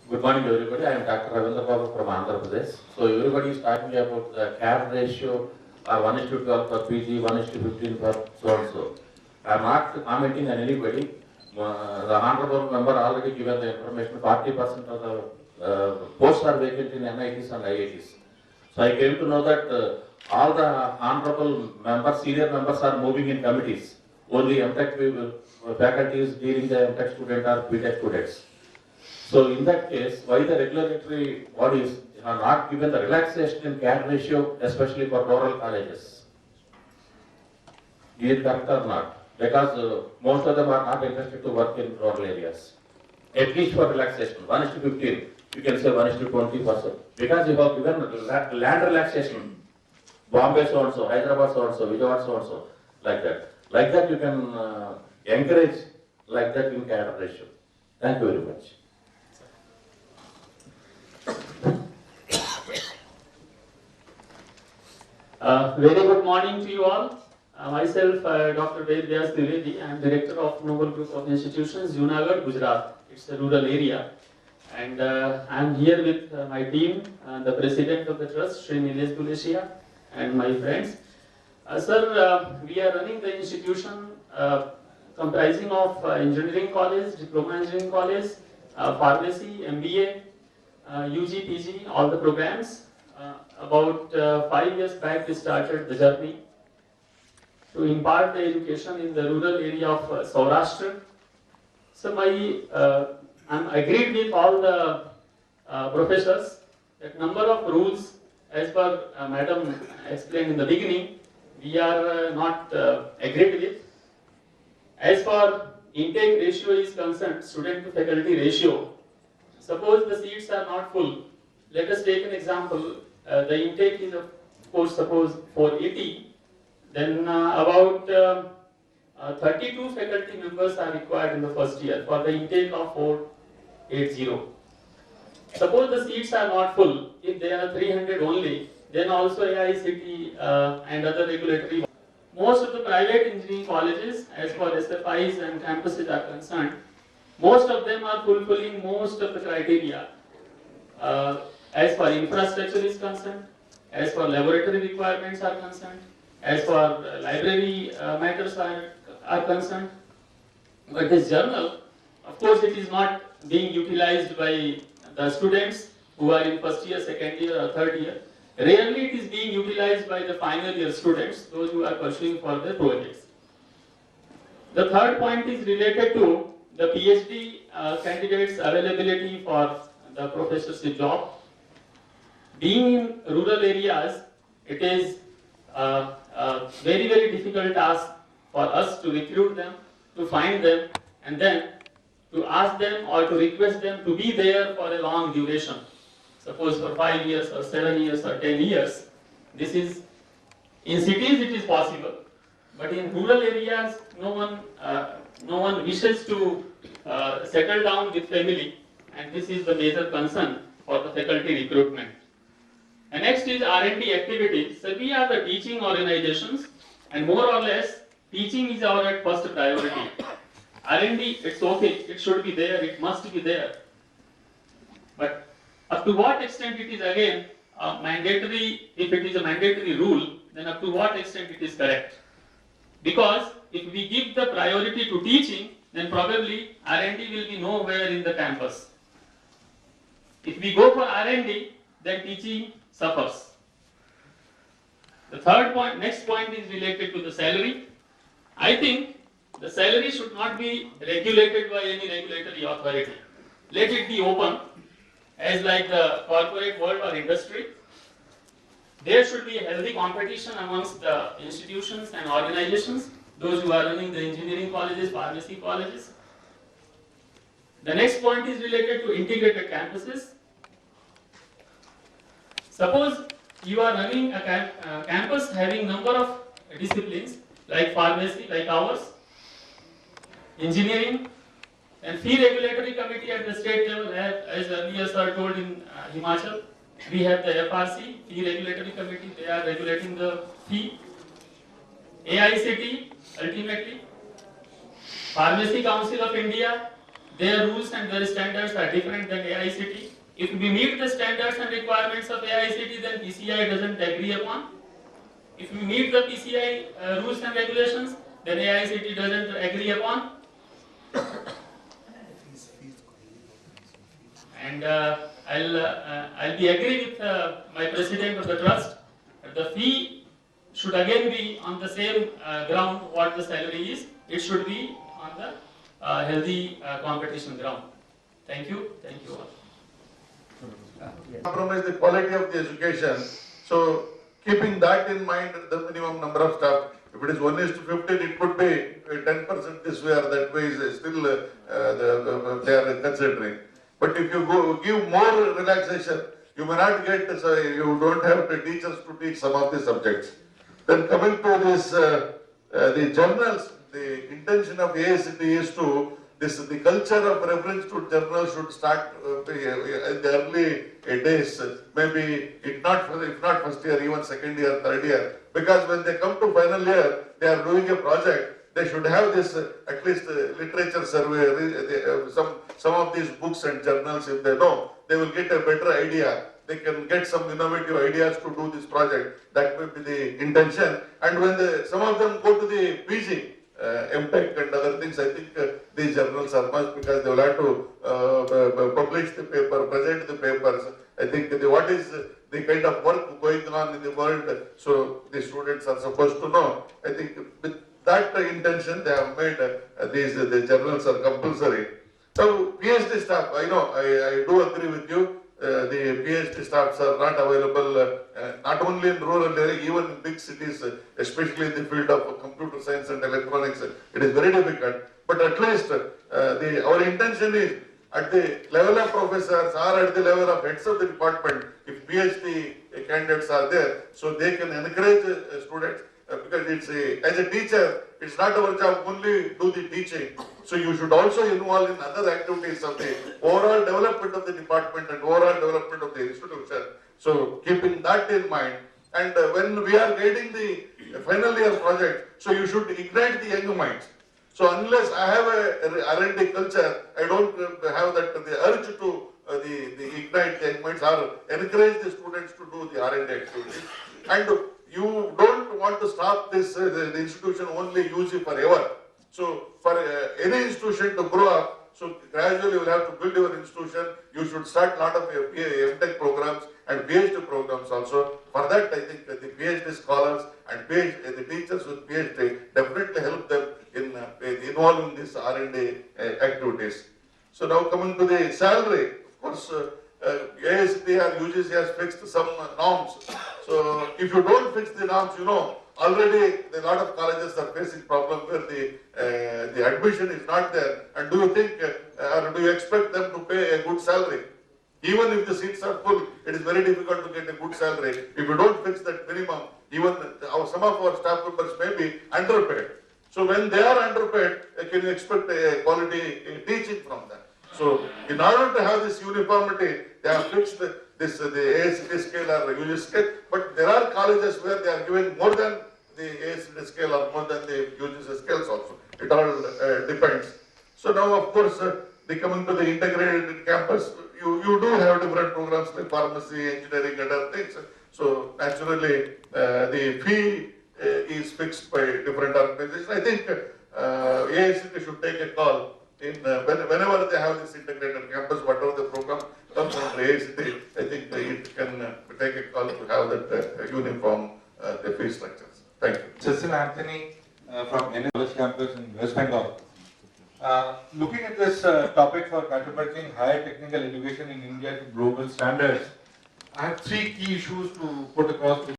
Good morning, everybody. I am Dr. Ravindra Babu from Andhra Pradesh. So everybody is talking about the CAD ratio or 1:12 for PG, 1:15 for so and so. I am not commenting on anybody. The honorable member already given the information. 40% of the posts are vacant in NITs and IITs. So I came to know that all the honorable members, senior members are moving in committees. Only MTech faculty is dealing the MTech student or BTech students. So in that case, why the regulatory bodies are not given the relaxation in CAD ratio, especially for rural colleges? Is it correct or not? Because most of them are not interested to work in rural areas. At least for relaxation, 1:15, you can say 1:20%. Because you have given land relaxation, Bombay so and so, Hyderabad so and so, Vijayawada so and so, like that. Like that you can encourage like that in CAD ratio. Thank you very much. Very good morning to you all. Myself, Dr. Vedvyas Dwivedi. I am Director of Noble Group of Institutions, Junagadh, Gujarat. It's a rural area. And I am here with my team, the President of the Trust, Sri Nilesh Guleshia, and my friends. Sir, we are running the institution comprising of Engineering College, Diploma Engineering College, Pharmacy, MBA, UG, PG, all the programs. About 5 years back, we started the journey to impart the education in the rural area of Saurashtra. So I'm agreed with all the professors that number of rules, as per Madam explained in the beginning, we are not agreed with. As far intake ratio is concerned, student to faculty ratio, suppose the seats are not full. Let us take an example. The intake is, of course, suppose 480, then about 32 faculty members are required in the first year for the intake of 480. Suppose the seats are not full, if they are 300 only, then also AICT and other regulatory. Most of the private engineering colleges, as far as SFIs and campuses are concerned, most of them are fulfilling most of the criteria. As far infrastructure is concerned, as far laboratory requirements are concerned, as far library matters are concerned. But this journal, of course, it is not being utilized by the students who are in first year, second year, or third year. Rarely it is being utilized by the final year students, those who are pursuing for their projects. The third point is related to the PhD candidates' availability for the professorship job. Being in rural areas, it is a very, very difficult task for us to recruit them, to find them, and then to ask them or to request them to be there for a long duration. Suppose for 5 years or 7 years or 10 years. This is, in cities it is possible, but in rural areas, no one wishes to settle down with family, and this is the major concern for the faculty recruitment. And next is R&D activities. So we are the teaching organizations, and more or less, teaching is our first priority. R&D, it's okay, it should be there, it must be there. But up to what extent it is again mandatory, if it is a mandatory rule, then up to what extent it is correct. Because if we give the priority to teaching, then probably R&D will be nowhere in the campus. If we go for R&D, then teaching suffers. The next point is related to the salary. I think the salary should not be regulated by any regulatory authority. Let it be open, as like the corporate world or industry. There should be a healthy competition amongst the institutions and organizations, those who are running the engineering colleges, pharmacy colleges. The next point is related to integrated campuses. Suppose you are running a campus having number of disciplines like pharmacy, like ours, engineering, and fee regulatory committee at the state level, as earlier sir told in Himachal, we have the FRC, fee regulatory committee, they are regulating the fee. AICT, ultimately, Pharmacy Council of India, their rules and their standards are different than AICT. If we meet the standards and requirements of AICT, then PCI doesn't agree upon. If we meet the PCI rules and regulations, then AICT doesn't agree upon. And I'll be agree with my president of the trust. The fee should again be on the same ground what the salary is. It should be on the healthy competition ground. Thank you all. Compromise the quality of the education. So keeping that in mind, the minimum number of staff, if it is 1:15, it could be 10% this way or that way is still they are considering. But if you give more relaxation, you may not get, so you don't have the teachers to teach some of the subjects. Then coming to this, the journals, the intention of AICT is to, the culture of reference to journals should start in the early days, maybe if not first year, even second year, third year. Because when they come to final year, they are doing a project. They should have this at least literature survey, some of these books and journals. If they know, they will get a better idea. They can get some innovative ideas to do this project. That will be the intention. And when some of them go to the PG, MTech and other things, I think these journals are must, because they will have to publish the paper, present the papers. I think what is the kind of work going on in the world, so the students are supposed to know. I think with that intention they have made the journals are compulsory. So PhD staff, I know, I do agree with you. The PhD staffs are not available, not only in rural area, even in big cities, especially in the field of computer science and electronics. It is very difficult. But at least our intention is at the level of professors or at the level of heads of the department, if PhD candidates are there, so they can encourage students. Because it's as a teacher, it's not our job only do the teaching. So you should also involve in other activities of the overall development of the department and overall development of the institution. So keeping that in mind, and when we are guiding the final year project, so you should ignite the young minds. So unless I have a R&D culture, I don't have that the urge to the ignite the young minds or encourage the students to do the R&D activities. And you don't want to stop this the institution only use it forever. So for any institution to grow up, so gradually you will have to build your institution. You should start a lot of MTech programs and PhD programs also. For that, I think the PhD scholars and the teachers with PhD definitely help them in involving these R&D activities. So now coming to the salary, of course, AICT or UGC has fixed some norms. So if you don't fix the norms, you know, already a lot of colleges are facing problem where the admission is not there. And do you think, or do you expect them to pay a good salary? Even if the seats are full, it is very difficult to get a good salary. If you don't fix that minimum, even some of our staff members may be underpaid. So when they are underpaid, can you expect a quality teaching from them? So in order to have this uniformity, they have fixed the AICT scale or UGC scale, but there are colleges where they are giving more than the AICT scale or more than the UGC scales also. It all depends. So now, of course, coming to the integrated campus, you do have different programs like pharmacy, engineering, and other things. So naturally, the fee is fixed by different organizations. I think AICT should take a call in whenever they have this integrated campus, whatever the program comes under AICT, I think it can take a call to have that uniform the fee structures. Thank you. Cecil Anthony from NLS campus in West Bengal. Looking at this topic for contributing higher technical education in India to global standards, I have three key issues to put across.